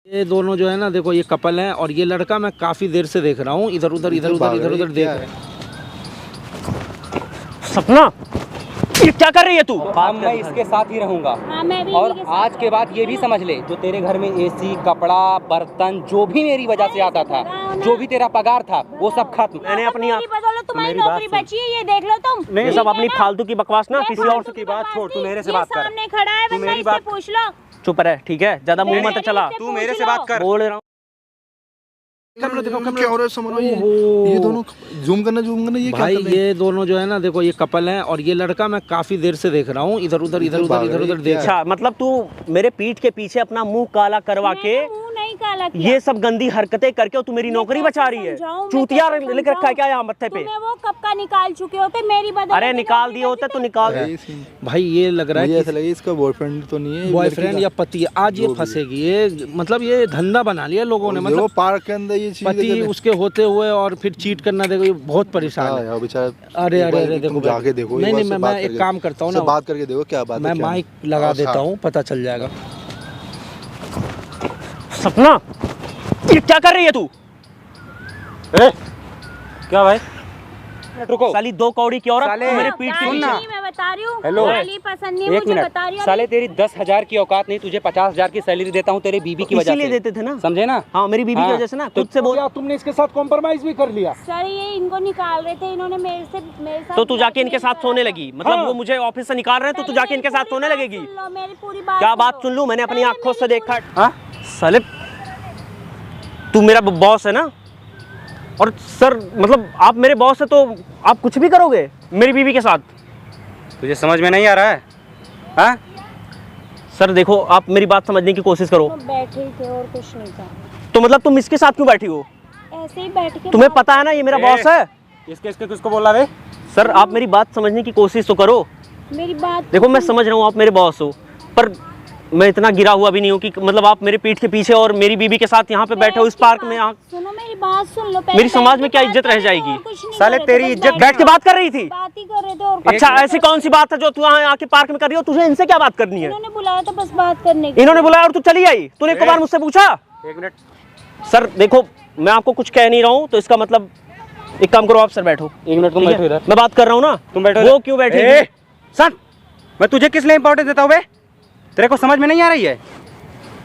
ये दोनों जो है ना, देखो ये कपल है और ये लड़का मैं काफी देर से देख रहा हूँ, इधर उधर देख रहे हैं। सपना, ये क्या कर रही है तू? अब मैं इसके साथ ही रहूंगा। और आज के बाद ये भी समझ ले, जो तेरे घर में एसी, कपड़ा, बर्तन, जो भी मेरी वजह से आता था, जो भी तेरा पगार था, वो सब खत्म। मैंने अपनी तुम्हारी नौकरी बची है, ये देख लो तुम। नहीं, ये सब अपनी फालतू की बकवास ना, किसी और की बात छोड़, तू मेरे से बात कर। सामने खड़ा है, तू मेरी बात पूछ लो। चुप रह, ठीक है? ज्यादा मुंह मत चला। तू मेरे से बात कर। बोल रहा हूँ। क्या हो रहा है समझ ये दोनों जूम करना ये भाई क्या ये दोनों जो है ना, देखो ये कपल है और ये लड़का मैं काफी देर से देख रहा हूँ, इधर उधर देख। अच्छा, मतलब तू मेरे पीठ के पीछे अपना मुंह काला करवा के ये सब गंदी हरकतें करके तू मेरी नौकरी बचा रही है। चूतिया लिख रखा है क्या यहाँ मत्थे पे? वो कब का निकाल चुके होते मेरी बदौलत। अरे निकाल दिए होते तो निकाल। भाई ये लग रहा है ऐसा लगे इसका बॉयफ्रेंड तो नहीं है, बॉयफ्रेंड या पति। आज ये फंसेगी, ये मतलब ये धंधा बना लिया लोगों ने। मतलब पार्क के अंदर ये पति उसके होते हुए और फिर चीट करना, देखो ये बहुत परेशान है बेचारा। अरे देखो जाके देखो। नहीं मैं एक काम करता हूँ ना, बात करके देखो क्या बात है। मैं माइक लगा देता हूँ, पता चल जाएगा। सपना, ये क्या कर रही है तू? क्या भाई? रुको। साली दो कौड़ी की औरत मेरे पीठ के सुन ना। मैं बता रही हूँ। हेलो, पसंद नहीं, एक मुझे मिनट। बता रही हूँ। साले तेरी 10,000 की औकात नहीं, तुझे 50,000 की सैलरी देता हूँ तेरी बीबी की वजह से। इसीलिए देते थे ना, समझे ना? हाँ, मेरी बीबी की वजह से ना। तुझसे बोल, तुमने इसके साथ कॉम्प्रोमाइज भी कर लिया। सर ये इनको निकाल रहे थे, इन्होंने मेरे साथ। तो तू जाके इनके साथ सोने लगी? मतलब वो मुझे ऑफिस से निकाल रहे हैं तो तू जाके इनके साथ सोने लगेगी? मेरी पूरी बात क्या बात सुन लूं? मैंने अपनी आंखों से देखा। हाँ? साले तू मेरा बॉस है ना, और सर मतलब आप मेरे बॉस है तो आप कुछ भी करोगे मेरी बीवी के साथ? तुझे समझ में नहीं आ रहा है? हाँ? सर देखो, आप मेरी बात समझने की कोशिश करो। बैठे ही थे और कुछ नहीं था। तो मतलब तुम इसके साथ क्यों बैठी हो? ऐसे ही बैठ के। तुम्हें पता है ना ये मेरा बॉस है। इसके किसको बोल रहा है? सर आप मेरी बात समझने की कोशिश तो करो। मेरी बात देखो मैं समझ रहा हूँ आप मेरे बॉस हो, पर मैं इतना गिरा हुआ भी नहीं हूँ कि मतलब आप मेरे पीठ के पीछे और मेरी बीवी के साथ यहाँ पे बैठे हो इस पार्क में। सुनो मेरी बात सुन लो। मेरी समाज में क्या इज्जत रह जाएगी? साले तेरी इज्जत बैठ के बात कर रही थी। बात ही कर रहे थे और अच्छा, ऐसी कौन सी बात है जो तू यहाँ आके पार्क में कर रही हो? तुझे इनसे क्या बात करनी है? इन्होंने बुलाया था बस बात करने के। इन्होंने बुलाया और तू चली आई? तूने एक बार मुझसे पूछा? एक मिनट सर देखो, मैं आपको कुछ कह नहीं रहा हूँ, तो इसका मतलब एक काम करो, आप सर बैठो। एक मिनट, तुम बैठो इधर। मैं बात कर रहा हूँ ना, तुम बैठो। वो क्यों बैठे? सर मैं तुझे किस लिए इंपॉर्टेंस देता हूँ? तेरे को समझ में नहीं आ रही है?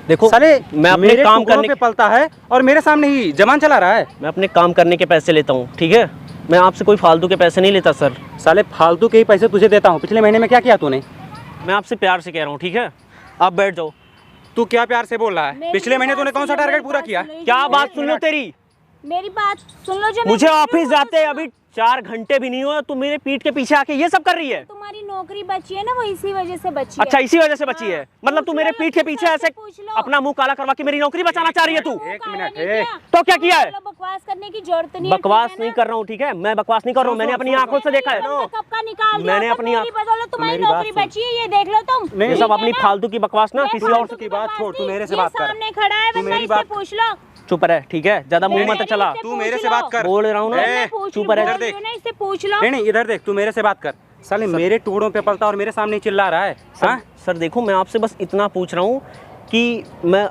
देखो साले मैं अपने मेरे काम करने पे पलता है और मेरे सामने ही जमान चला रहा है। मैं अपने काम करने के पैसे लेता हूँ, ठीक है? मैं आपसे कोई फालतू के पैसे नहीं लेता सर। साले फालतू के ही पैसे तुझे देता हूँ। पिछले महीने में क्या किया तूने? मैं आपसे प्यार से कह रहा हूँ, ठीक है? आप बैठ जाओ। तू क्या प्यार से बोल रहा है? पिछले महीने तूने कौन सा टारगेट पूरा किया? क्या बात सुन लो तेरी? मेरी बात सुन लो। जो मुझे ऑफिस जाते अभी 4 घंटे भी नहीं हुए, तू मेरे पीठ के पीछे आके ये सब कर रही है। तुम्हारी नौकरी बची है ना, वो इसी वजह से बची है। अच्छा, इसी वजह से बची है? मतलब तू मेरे पीठ के पीछे ऐसे अपना मुंह काला करवा के मेरी नौकरी बचाना चाह रही है तू? एक मिनट, तो क्या किया है? बकवास करने की जरूरत नहीं है। बकवास नहीं कर रहा हूँ, ठीक है? मैं बकवास नहीं कर रहा हूँ, मैंने अपनी आंखों से देखा है। कब का निकाल दिया? मैंने अपनी बदौलत तुम्हारी नौकरी बची है, ये देख लो तुम। ये सब अपनी फालतू की बकवास ना, किसी और की बात छोड़, तू मेरे से बात कर। सामने खड़ा है, तू मेरी बात पूछ लो। चुप रह, ठीक है? ज्यादा मुंह मत चला। तू मेरे से बात कर। बोल रहा हूँ ना, चुप रह। इधर देख। इससे पूछ लो। नहीं इधर देख, तू मेरे से बात कर। साले मेरे टुकड़ों पे पलता और मेरे सामने चिल्ला रहा है। सर देखो, मैं आपसे बस इतना पूछ रहा हूँ कि मैं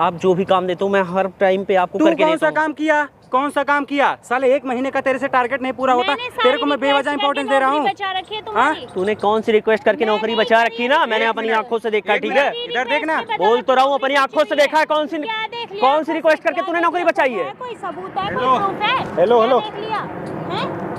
आप जो भी काम देते हो मैं हर टाइम पे आपको करके देता हूँ। कौन सा काम किया? साले 1 महीने का तेरे से टारगेट नहीं पूरा होता, तेरे को मैं बेवजह इंपॉर्टेंस दे रहा हूँ। तूने कौन सी रिक्वेस्ट करके नौकरी बचा रखी ना? मैंने अपनी आंखों से देखा, ठीक है? इधर देखना। बोल तो रहा हूँ, अपनी आंखों से देखा है। कौन सी रिक्वेस्ट करके तूने नौकरी बचाई है? कोई सबूत है? कोई प्रूफ है? हेलो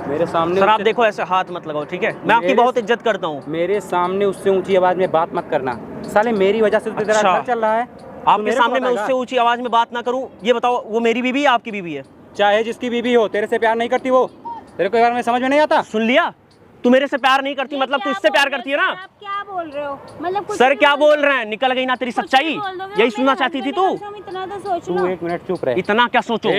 मेरे सामने सर आप देखो, ऐसे हाथ मत लगाओ, ठीक है? मैं आपकी बहुत इज्जत करता हूँ। मेरे सामने उससे ऊंची आवाज में बात मत करना। साले मेरी वजह से तेरा घर चल रहा है। आपके सामने मैं उससे ऊंची आवाज में बात ना करूं? ये बताओ, वो मेरी बीवी है आपकी बीवी है? चाहे जिसकी बीवी हो, तेरे से प्यार नहीं करती वो? तेरे को बारे में समझ में नहीं आता? सुन लिया? तू मेरे से प्यार नहीं करती, मतलब तू इससे प्यार करती है ना? आप क्या बोल रहे हो? मतलब सर क्या बोल रहे हैं? निकल गई ना तेरी सच्चाई? यही सुनना चाहती थी तू? इतना तो सोच तू लो। 1 मिनट चुप रहे। इतना क्या सोचो?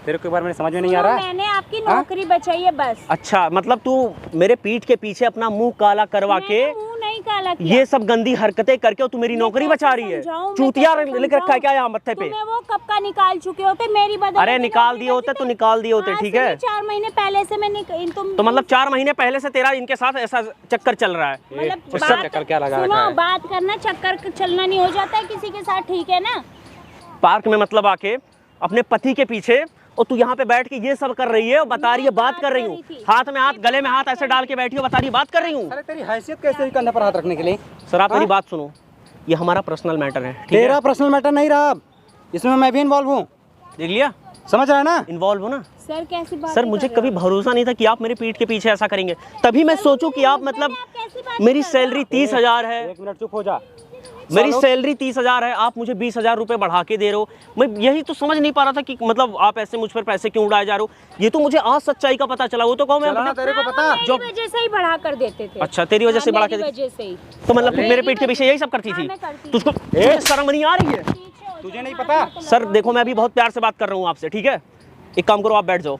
तेरे को एक बार मेरे समझ में नहीं आ रहा? मैंने आपकी नौकरी बचाई है बस। अच्छा, मतलब तू मेरे पीठ के पीछे अपना मुंह काला करवा के मुंह नहीं काला किया। ये सब गंदी हरकतें करके तू मेरी नौकरी बचा रही है। चूतिया लिख रखा है क्या यहाँ मत्थे पे? वो कब का निकाल चुके होते मेरी बदौलत। अरे निकाल दिए होते तो निकाल दिए होते, ठीक है। 4 महीने पहले से मैं तो मतलब 4 महीने पहले से तेरा इनके साथ ऐसा चक्कर चल रहा है? मतलब चक्कर क्या लगा सुनो, रखा है? बात करना, चक्कर चलना नहीं हो जाता है किसी के साथ, ठीक है ना। पार्क में मतलब आके अपने पति के पीछे और तू यहाँ पे बैठ के ये सब कर रही है और बता रही है बात कर रही हूँ, हाथ में हाथ, गले में हाथ ऐसे डाल के बैठी हो, बता रही बात कर रही हूँ। अरे तेरी हैसियत कैसे हुई कंधे पर हाथ रखने के लिए? सर आप मेरी बात सुनो, ये हमारा पर्सनल मैटर है, ठीक है? तेरा पर्सनल मैटर नहीं रहा, इसमें मैं भी इन्वॉल्व हूँ, देख लिया? समझ रहा है ना? इन्वॉल्व हो ना सर। कैसी बात सर? मुझे कभी भरोसा नहीं था कि आप मेरे पीठ के पीछे ऐसा करेंगे, तभी मैं सोचूं कि आप मतलब मेरी सैलरी 30,000 है। 1 मिनट चुप हो जा। मेरी सैलरी 30,000 है, आप मुझे 20,000 रुपए बढ़ा के दे रहे हो। मैं यही तो समझ नहीं पा रहा था कि मतलब आप ऐसे मुझ पर पैसे क्यों उड़ाए जा रहे हो। ये तो मुझे आज सच्चाई का पता चला। वो तो कहूँ मैं तेरे को पता जो वजह से ही बढ़ा कर देते थे। अच्छा तेरी वजह से बढ़ा के वजह से ही तो मतलब मेरे पीठ के पीछे यही सब करती थी? तुझको शर्म नहीं आ रही है? तुझे नहीं पता? सर देखो मैं अभी बहुत प्यार से बात कर रहा हूँ आपसे, ठीक है? एक काम करो, आप बैठ जाओ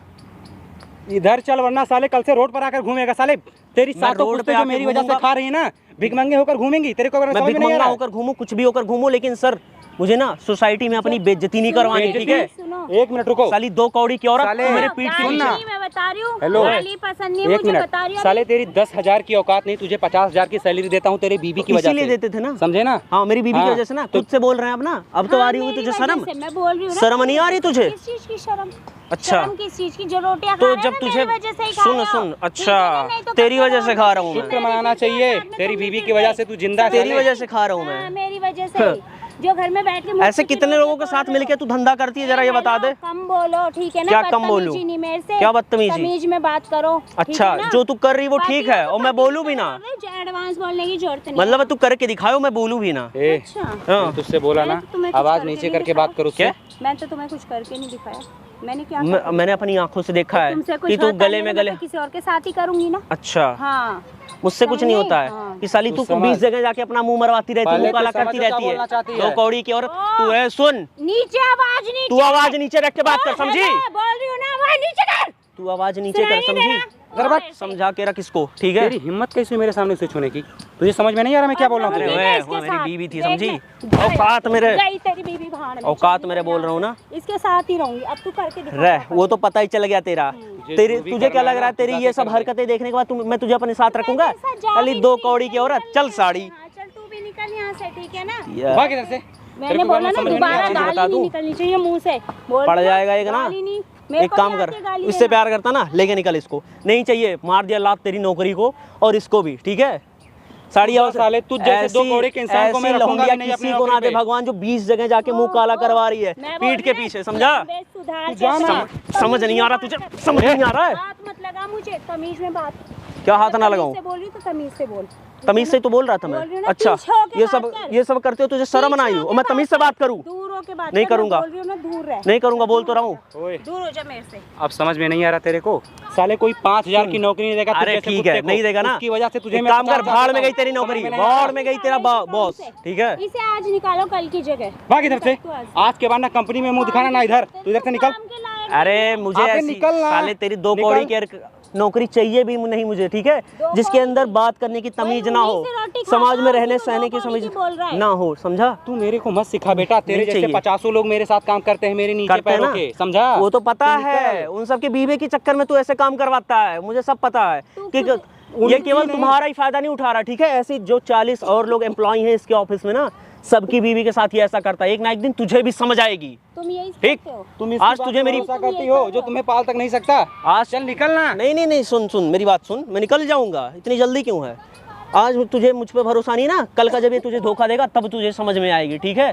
इधर चल, वरना साले कल से रोड पर आकर घूमेगा। साले तेरी सातों रोड पे पुश्ते जो आके मेरी वजह से घूमूंगा। खा रही है ना, भिखमंगे होकर घूमेंगी। तेरे को मैं भिखमंगा होकर घूमूं, कुछ भी होकर घूमूं, लेकिन सर मुझे ना सोसाइटी में अपनी बेइज्जती नहीं करवानी, ठीक है? 1 मिनट रुको। साली 2 कौड़ी की औरत साले, मेरे पीठ के सुन ना। मैं बता रही हूँ। हेलो, गाली पसंद नहीं 1 मुझे, मिनट। बता रही हूँ। साले तेरी 10,000 की औकात नहीं, तुझे 50,000 की सैलरी देता हूँ तेरी बीबी की वजह से। इसीलिए देते थे ना, समझे ना? हाँ मेरी बीबी की हाँ, वजह से ना। खुद से बोल रहे हैं अब ना, अब तो आ रही होगी तुझे शर्म? मैं बोल रही हूँ, शर्म नहीं आ रही तुझे? किस चीज की शर्म? अच्छा। शर्म किस चीज की? जो रोटियां तो खा रहे जब हैं ना, तुझे मेरी वजह से ही खा सुन रहे हो। सुन, ठीक है ना? अच्छा नहीं तो तेरी कब वजह से खा रहा हूँ शुक्र मैं, मनाना चाहिए, तेरी बीवी की वजह से तू जिंदा है। तेरी साले। वजह से खा रहा हूँ हाँ, मैं। मेरी वजह से ही। जो घर में बैठ के ऐसे कितने लोगों के साथ मिलके तू धंधा करती है, जरा ये बता दे। कम बोलो, ठीक है ना? क्या कम बोलूं? बदतमीजी नहीं मेरे से। क्या बदतमीजी? तमीज में बात करो। ठीक अच्छा है ना? जो तू कर रही वो ठीक है और मैं बोलूँ भी ना? एडवांस बोलने की जरूरत नहीं। मतलब तू करके दिखाओ, मैं बोलूँ भी ना? ए, अच्छा, हाँ तुझसे बोला ना, मैंने तो तुम्हें कुछ आवाज करके नीचे नहीं करके बात करो उससे। मैं तो तुम्हें कुछ करके नहीं दिखाया। मैंने क्या मैंने अपनी आंखों से देखा है तुमसे कुछ कि तू होता गले नहीं में तो मैं गले। तो किसी और के साथ ही करूंगी ना। अच्छा हाँ, मुझसे कुछ नहीं होता है हाँ। कि साली तू 20 जगह जाके अपना मुंह मरवाती रहती है, पहले मुंह काला तो करती समझ क्या रहती बोलना चाहती है। है। 2 कौड़ी की और तू है, सुन नीचे आवाज नीचे। तू आवाज नीचे रख के बात कर, समझी? बोल रही हूँ ना, आवाज नीचे कर। तू आवाज नीचे कर, समझी? समझा के रख इसको, ठीक है? तेरी हिम्मत कैसी मेरे सामने उसे छूने की? तुझे समझ में नहीं आ रहा मैं क्या बोल रहा हूँ? अरे तुझे? ओए, वो मेरी बीवी थी, समझी? औकात मेरे, गई तेरी बीवी भाड़ में। औकात मेरे बोल रहा हूँ ना। इसके साथ ही रहूंगी। अब तू करके दिखा। रह, वो तो पता ही चल गया तेरा। तेरी जो भी तुझे क्या करना लग रहा है? ना, तेरी ये सब हरकतें देखने के बाद मैं तुझे अपने साथ रखूंगा? ऐसा जा खाली भी 2 नहीं, कौड़ी की औरत, चल साड़ी। हाँ, चल तू भी निकल यहाँ से, ठीक है ना? यार, भाग इधर से। मैंने तेरे को बोला गाना ना समझ में नहीं दोबारा आ रहा, बता गाली दूं? नहीं निकलनी चाहिए मुंह से। बोल पड़ रही हूँ, जाएगा एक ना। गाली नहीं। मेरे एक को काम नहीं कर, आती गाली इससे देना। प्यार करता ना, लेके निकल इसको। नहीं चाहिए, मार दिया लात तेरी नौकरी को और इसको भी, ठीक है? साड़ी और साले तुझ जैसे 2 कौड़ी के इंसान को मैं ऐसी रखूंगा लौंडिया भी नहीं किसी अपनी को ना नौकरी दे पे। भगवान, जो 20 जगह जाके मुंह काला करवा रही है मैं बोल पीठ के रही हूँ, पीछे, समझा? सुधार जा के ना। साथ। समझ नहीं आ रहा तुझे? समझ नहीं आ रहा है? हाथ मत लगा मुझे, तमीज में बात। क्या हाथ ना तमीज लगाऊं? से बोल रही तो तमीज से बोल। तमीज से तो बोल रहा था बोल रही मैं। हूँ ना, अच्छा पीछे होके ये बात सब कर। करते हो, तुझे शर्म ना आई हो? और मैं तमीज से बात करूं? दूर होके बात नहीं कर, मैं करूंगा। बोल रही हूँ ना, दूर रह। नहीं करूंगा, बोल तो रहा हूँ। ओए, दूर हो जा मेरे से। अब समझ में नहीं आ रहा तेरे को? साले कोई 5,000 की नौकरी नहीं देगा तुझ अरे जैसे ठीक कुत्ते है, को। नहीं देगा ना? उसकी वजह से तुझे एक मैं काम कर, 50,000 भाड़ में देता गई तेरी हूं। नौकरी, समझ में नहीं आ भाड़ रहा? में गई तेरा बॉस, ठीक है? इसे आज निकालो, कल की जगह। भाग इधर से। आज के बाद ना कंपनी में मुंह दिखाना ना इधर। तू इधर से निकल। काम के लायक अरे मुझे अबे ऐसी निकल ना। साले तेरी 2 निकल। कौड़ी की नौकरी चाहिए भी नहीं मुझे, ठीक है? जिसके अंदर बात करने की तमीज ना हो, उन्हीं से रोटी समाज खाता में हूँ, रहने तू सहने की 2 कौड़ी समझ की बोल रहा है। ना हो, समझा? तू मेरे को मत सिखा बेटा, तेरे नहीं जैसे चाहिए। 50 लोग मेरे साथ काम करते हैं मेरे नीचे करते हैं पैरों ना? के, समझा? वो तो पता तू निकल। है, उन सब के बीवे के चक्कर में तू ऐसे काम करवाता है, मुझे सब पता है कि ये उनकी केवल नहीं। तुम्हारा ही फायदा नहीं उठा रहा, ठीक है? ऐसी जो 40 और लोग एम्प्लॉय हैं इसके ऑफिस में ना, सबकी बीवी के साथ ही ऐसा करता है। एक ना एक दिन तुझे भी समझ आएगी, तुम यही ठीक? सोचते हो। तुम इसकी आज बात तुझे पे मेरी भरोसा करती हो जो तुम्हें पाल तक नहीं सकता। आज चल निकलना। नहीं, सुन मेरी बात सुन, मैं निकल जाऊंगा, इतनी जल्दी क्यों है? आज तुझे मुझ पे भरोसा नहीं ना, कल का जब ये तुझे धोखा देगा तब तुझे समझ में आएगी, ठीक है?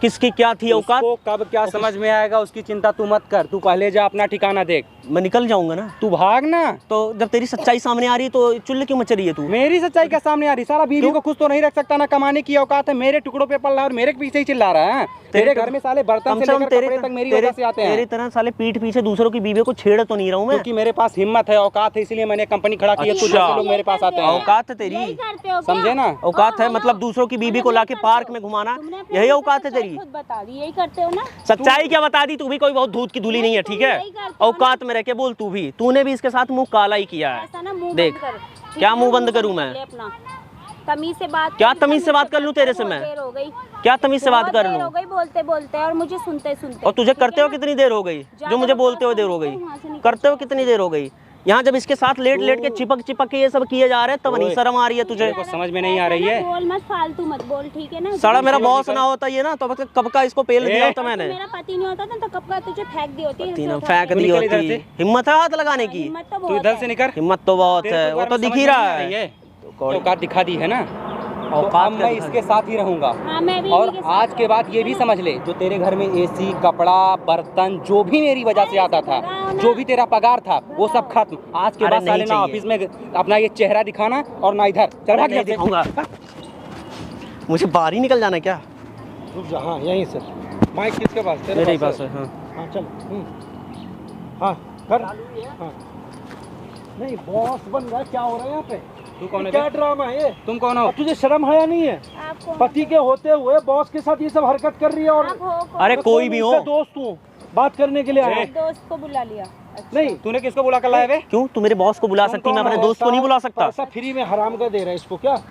किसकी क्या थी औकात। उसको कब क्या समझ में आएगा उसकी चिंता तू मत कर, तू पहले जा अपना ठिकाना देख। मैं निकल जाऊंगा ना, तू भाग ना। तो जब तेरी सच्चाई सामने आ रही है तो चुल्ले क्यों मच रही है तू? मेरी सच्चाई क्या सामने आ रही? सारा बीवी को खुश तो नहीं रख सकता, ना कमाने की औकात है, मेरे टुकड़ों पे पल रहा है और मेरे पीछे ही चिल्ला रहा है। तेरे घर में साले बर्तन से लेकर कपड़े तक मेरी वजह से आते हैं। तेरी तरह साले पीठ पीछे दूसरों की बीवी को छेड़ तो नहीं रहा हूँ मैं, क्योंकि मेरे पास हिम्मत है, औकात है, इसलिए मैंने कंपनी खड़ा की है। तुझ जैसे लोग मेरे पास आते हैं। औकात है तेरी, यही करते हो क्या? समझे ना? औकात है मतलब दूसरों की बीवी को लाके पार्क में घुमाना, तुमने अपने यही मुंह औकात से है तेरी। खुद बता दी, यही करते हो ना? सच्चाई क्या बता दी? तू भी कोई बहुत दूध की धूली नहीं है, ठीक है? यही करते हो ना? औकात में रह के बोल, तू भी, तूने भी इसके साथ मुंह काला ही किया ऐसा है। ना मुंह देख, बंद कर। क्या मुंह बंद करूं मैं? ले अपना। तमीज से बात क्या तमीज से बात कर लूं तेरे से मैं? देर हो गई। क्या तमीज से बात कर देर हो लूं? गई बोलते बोलते और मुझे सुनते सुनते। और तुझे करते हो कितनी देर हो गई? जो मुझे बोलते हुए देर हो गई, करते हो कितनी देर हो गई? यहाँ जब इसके साथ लेट लेट के चिपक चिपक के ये सब किए जा रहे हैं तब नहीं शर्म आ रही है तुझे? को समझ में नहीं आ रही है। बोल मत, फालतू मत बोल, ठीक है ना? साला मेरा बॉस ना होता ये ना तो कब का इसको पेल दिया होता मैंने। मेरा पति नहीं होता तो कब का तुझे फेंक दी होती। फेंक दी होती। हिम्मत है हाथ लगाने की? तू इधर से निकल। हिम्मत तो बहुत है, वो तो दिख ही रहा है। औकात दिखा दी है ना, और मैं इसके साथ ही रहूंगा। और आज के बाद ये भी समझ ले, जो तेरे घर में एसी, कपड़ा, बर्तन, जो भी मेरी वजह से आता था, जो भी तेरा पगार था, वो सब खत्म। आज के बाद साले ना ऑफिस में अपना ये चेहरा दिखाना और ना इधर। चल नहीं दिखाऊंगा। मुझे बाहर ही निकल जाना है क्या? हाँ यहीं से। माइक किसके पास? मेरे ही पास है। हाँ चल। हाँ कर। हाँ नहीं, बॉस बन रहा है, क्या हो रहा है यहाँ पे? तू कौन है? क्या ड्रामा है ये? तुम कौन हो? तुझे शर्म है या नहीं है? पति के होते हुए बॉस के साथ ये सब हरकत कर रही है। और अरे कोई भी हो, दोस्त हूँ, बात करने के लिए आया। दोस्त को बुला लिया। नहीं, तूने किसको बुला कर लाया बे? क्यों तू मेरे बॉस को बुला सकती, मैं अपने दोस्त को नहीं बुला सकता? पैसा फ्री में हराम का दे रहा है इसको क्या?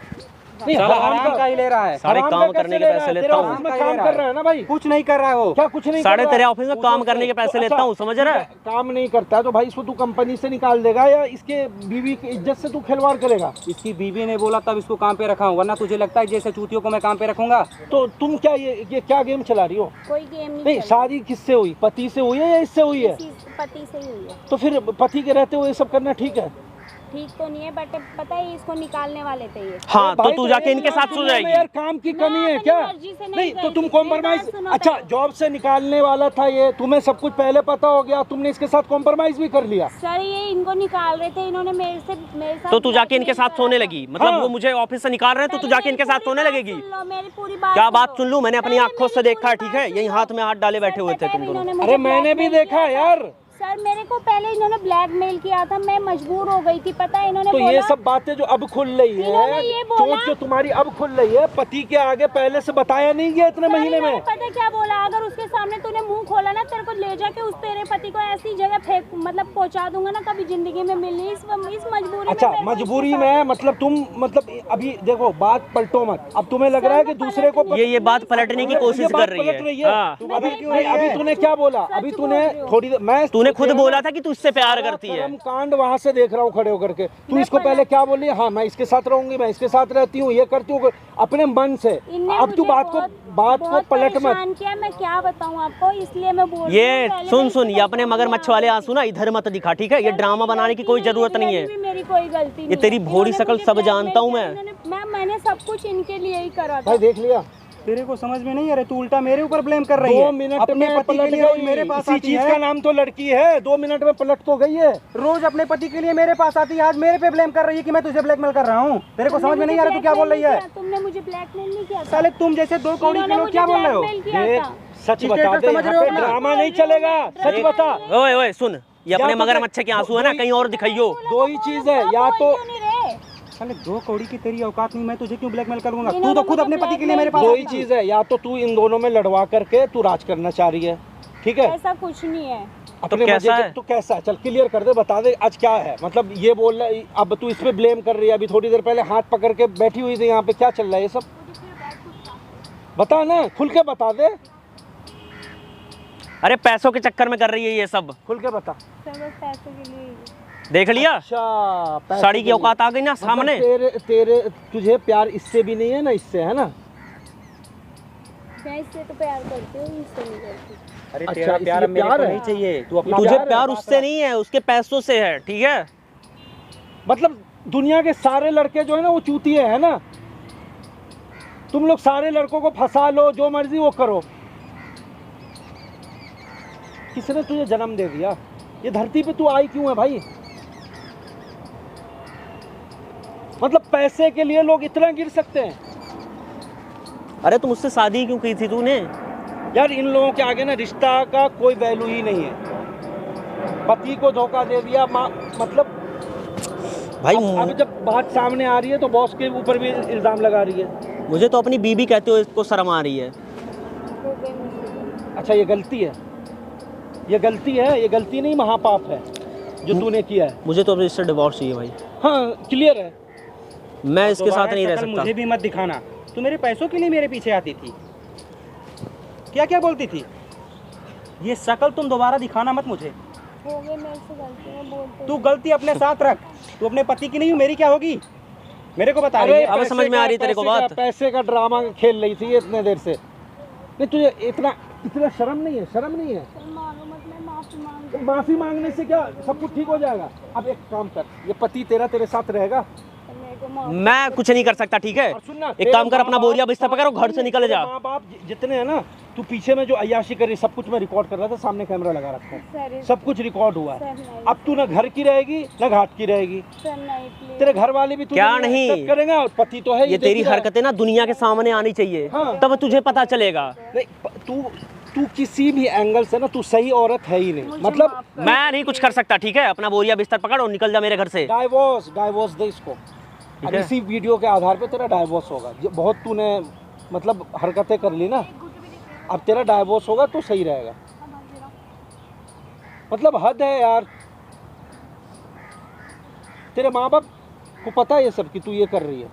नहीं, साला हराम का ही ले रहा है। सारे काम करने के पैसे लेता हूँ। काम कर रहा है ना भाई? कुछ नहीं कर रहा है वो। क्या कुछ नहीं? साढ़े तेरे ऑफिस में काम करने के पैसे लेता हूँ, समझ रहा है? काम नहीं करता है तो भाई इसको तू कंपनी से निकाल देगा या इसके बीवी की इज्जत से तू खिलवाड़ करेगा? इसकी बीवी ने बोला तब इसको काम पे रखा हूँ, वरना तुझे लगता है जैसे चूतियों को मैं काम पे रखूंगा? तो तुम क्या ये क्या गेम चला रही हो? कोई गेम नहीं, शादी किससे हुई? पति से हुई है या इससे हुई है? पति से ही हुई है। तो फिर पति के रहते हुए ये सब करना ठीक है? ठीक तो नहीं है, बट पता है इसको निकालने वाले थे ये। हाँ तो तू जाके इनके साथ सो जाएगी। यार काम की कमी है क्या? नहीं तो तुम कॉम्प्रोमाइज। अच्छा, जॉब से निकालने वाला था ये, तुम्हें सब कुछ पहले पता हो गया, तुमने इसके साथ कॉम्प्रोमाइज भी कर लिया? सर ये इनको निकाल रहे थे, इन्होंने मेरे साथ। तो तू जाके इनके साथ सोने लगी? मतलब वो मुझे ऑफिस से निकाल रहे हैं तो तू जाके इनके साथ सोने लगेगी? मेरी पूरी बात क्या बात सुन लूं? मैंने अपनी आंखों से देखा, ठीक है? यही हाथ में हाथ डाले बैठे हुए थे तुम दोनों। अरे मैंने भी देखा यार। सर मेरे को पहले इन्होंने ब्लैकमेल किया था, मैं मजबूर हो गई थी, पता है इन्होंने तो ये सब बातें जो अब खुल रही है, चोट जो तुम्हारी अब खुल रही है, पति के आगे पहले से बताया नहीं गया इतने महीने में? पता क्या बोला, अगर उसके सामने तूने मुंह खोला ना, तेरे को ले जाके उस तेरे पति को ऐसी जगह फेंक, मतलब पहुंचा दूंगा ना, कभी जिंदगी में मिलनी इस मजबूरी। अच्छा मजबूरी में मतलब तुम मतलब अभी देखो बात पलटो मत। अब तुम्हें लग रहा है कि दूसरे को ये बात पलटने की कोशिश कर रही है। अभी तूने क्या बोला? अभी तूने थोड़ी तूने खुद बोला था कि तू इससे प्यार करती है। कांड वहाँ से देख रहा हूँ खड़े होकर के। तू इसको पहले क्या बोली? हाँ मैं इसके साथ रहूंगी, मैं इसके साथ रहती हूँ, ये करती हूँ अपने मन से। अब तू बात को पलट मत। किया मैं क्या बताऊँ आपको, इसलिए मैं बोल ये सुन ये अपने मगरमच्छ वाले आंसू ना इधर मत दिखा, ठीक है? ये ड्रामा बनाने की कोई जरूरत नहीं है। मेरी कोई गलती नहीं। ये तेरी भोली शकल सब जानता हूँ मैं। मैंने सब कुछ इनके लिए ही करा था। भाई देख लिया? तेरे को समझ में नहीं आ रहा, तू उल्टा मेरे ऊपर ब्लेम कर रही है। 2 मिनट अपने में पति के लिए रोज मेरे पास आती चीज है। का नाम तो लड़की है, 2 मिनट में पलट तो गई है। रोज अपने पति के लिए मेरे पास आती है, आज मेरे पे ब्लेम कर रही है कि मैं तुझे ब्लैकमेल कर रहा हूँ। तेरे को समझ में नहीं आ रहा तू क्या बोल रही है? तुमने मुझे ब्लैकमेल नहीं किया। साले तुम जैसे 2 कौड़ी के लोग क्या बोल रहे हो? सच बता दे, ड्रामा नहीं चलेगा, सच बता। ओए ओए सुन, ये अपने मगरमच्छ के आंसू है ना, कहीं और दिखाइयो। 2 ही चीज है, या तो साले 2 कौड़ी की तेरी औकात नहीं, मैं तुझे क्यों ब्लैकमेल करूंगा? तू तो खुद अपने पति के लिए मेरे पास 2 ही चीज है, या तो तू इन दोनों में लड़वा करके तू राज करना चाह रही है, ठीक है? ऐसा कुछ नहीं है। अपने कैसा मजे है? तो कैसा है? चल क्लियर कर दे, बता दे आज क्या है। मतलब ये बोल रहा है, अब तू इस पे ब्लेम कर रही है, अभी थोड़ी देर पहले हाथ पकड़ के बैठी हुई थी यहाँ पे, क्या चल रहा है ये सब? बता ना, खुल के बता दे। अरे पैसों के चक्कर में कर रही है ये सब, खुल के बता। पैसों के लिए देख लिया? अच्छा, साड़ी की औकात आ गई ना सामने। तेरे तुझे प्यार इससे भी नहीं है ना, इससे है ना? मैं इससे तो प्यार करती हूँ, इससे नहीं करती। अरे अच्छा, तेरा प्यार मेरे को नहीं चाहिए, तू अपना तुझे प्यार उससे नहीं है, उसके पैसों से है, ठीक है? मतलब दुनिया के सारे लड़के जो है ना वो चूतिए है ना? तुम लोग सारे लड़कों को फंसा लो, जो मर्जी वो करो। किसने तुझे जन्म दे दिया? ये धरती पे तू आई क्यों है भाई? मतलब पैसे के लिए लोग इतना गिर सकते हैं? अरे तुम मुझसे शादी क्यों की थी तूने? यार इन लोगों के आगे ना रिश्ता का कोई वैल्यू ही नहीं है। पति को धोखा दे दिया, मतलब भाई अब जब बात सामने आ रही है तो बॉस के ऊपर भी इल्जाम लगा रही है। मुझे तो अपनी बीबी कहते हो इसको शर्म आ रही है। अच्छा ये गलती है, ये गलती है, ये गलती नहीं महापाप है जो तूने किया है। मुझे तो अब इससे डिवोर्स चाहिए भाई। हाँ क्लियर है। मैं इसके साथ नहीं रह शक्ल सकता। मुझे भी मत दिखाना। तू मेरे पैसों के लिए मेरे पीछे आती थी, क्या क्या बोलती थी। ये शक्ल तुम दोबारा दिखाना मत मुझे। हो गए मेरे से गलती, मैं बोलते तू गलती अपने साथ रख। तू अपने पति की नहीं हो, मेरी क्या होगी मेरे को बता रही है। अब समझ में आ रही है तेरे को बात। पैसे का ड्रामा खेल रही थी इतने देर से। नहीं तुझे इतना इतना शर्म नहीं है, शर्म नहीं है। मानो मत, मैं माफी मांग तो माफी मांगने से क्या सब कुछ ठीक हो जाएगा। अब एक काम कर, ये पति तेरा तेरे साथ रहेगा। मेरे को माफ मैं कुछ नहीं कर सकता, ठीक है। और सुनना, एक काम कर, अपना बोरिया बिस्तर पकड़ और घर से निकल जा। माँ बाप जितने हैं ना, तू पीछे में जो अय्याशी कर रही, सब कुछ मैं रिकॉर्ड कर रहा था, सामने कैमरा लगा रखा है, सर, सब कुछ रिकॉर्ड हुआ है। सर नहीं, अब तू ना घर की रहेगी ना घाट की रहेगी। सर नहीं प्लीज। तेरे घर वाले भी तुझे क्या नहीं? accept करेंगे, और पति तो है ये तेरी हरकतें ना दुनिया के सामने आनी चाहिए, हाँ। तब तुझे पता चलेगा। तू तू किसी भी एंगल से ना तू सही औरत है ही नहीं। मतलब मैं नहीं कुछ कर सकता, ठीक है। अपना बोरिया बिस्तर पकड़ और निकल जा मेरे घर से। डाइवोर्स दे इसको। अब है। इसी वीडियो के आधार पे तेरा डाइवोर्स होगा। बहुत तूने मतलब हरकतें कर ली ना, अब तेरा डाइवोर्स होगा तो सही रहेगा। मतलब हद है यार। तेरे माँ बाप को पता है ये सब कि तू ये कर रही है,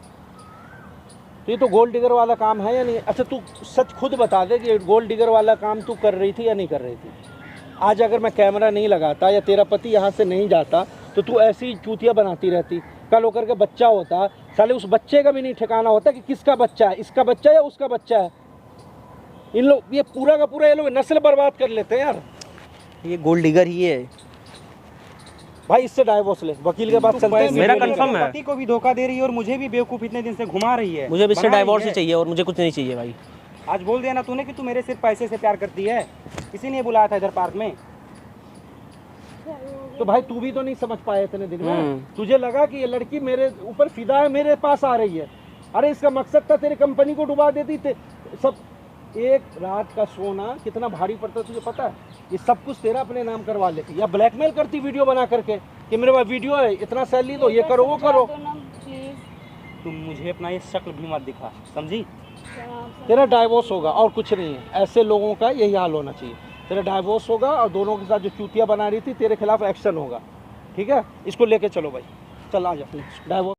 तो ये तो गोल्ड डिगर वाला काम है या नहीं? अच्छा तू सच खुद बता दे कि गोल्ड डिगर वाला काम तू कर रही थी या नहीं कर रही थी। आज अगर मैं कैमरा नहीं लगाता या तेरा पति यहाँ से नहीं जाता तो तू ऐसी चूतिया बनाती रहती। कल होकर के बच्चा होता, साले उस बच्चे का भी नहीं ठिकाना होता कि किसका बच्चा है, इसका बच्चा या उसका बच्चा है। इन लोग ये पूरा का पूरा ये लोग नस्ल बर्बाद कर लेते हैं यार। ये गोल्ड डिगर ही है भाई, इससे डाइवोर्स ले, वकील के पास चलते हैं। मेरा कंफर्म है। पति को भी धोखा दे रही है और मुझे भी बेवकूफ इतने दिन से घुमा रही है। मुझे भी इससे बना रही डाइवोर्स ही है। चाहिए और मुझे कुछ नहीं चाहिए भाई। आज बोल दिया ना तूने कि तू मेरे सिर्फ पैसे से प्यार करती है, इसीलिए बुलाया था इधर पार्क में। तो भाई तू भी तो नहीं समझ पाया इतने दिन में। तुझे लगा कि ये लड़की मेरे ऊपर फिदा है, मेरे पास आ रही है। अरे इसका मकसद था तेरी कंपनी को डुबा देती थे सब। एक रात का सोना कितना भारी पड़ता है तुझे पता है? ये सब कुछ तेरा अपने नाम करवा लेती या ब्लैकमेल करती वीडियो बना करके कि मेरे पास वीडियो है, इतना सैलरी दो, ये करो वो करो। तुम मुझे अपना ये शक्ल भी मत दिखा, समझी? तेरा डाइवोर्स होगा और कुछ नहीं है। ऐसे लोगों का यही हाल होना चाहिए। तेरा डाइवोर्स होगा और दोनों के साथ जो चूतिया बना रही थी तेरे खिलाफ एक्शन होगा, ठीक है? इसको लेके चलो भाई, चल आ जा। डाइवोर्स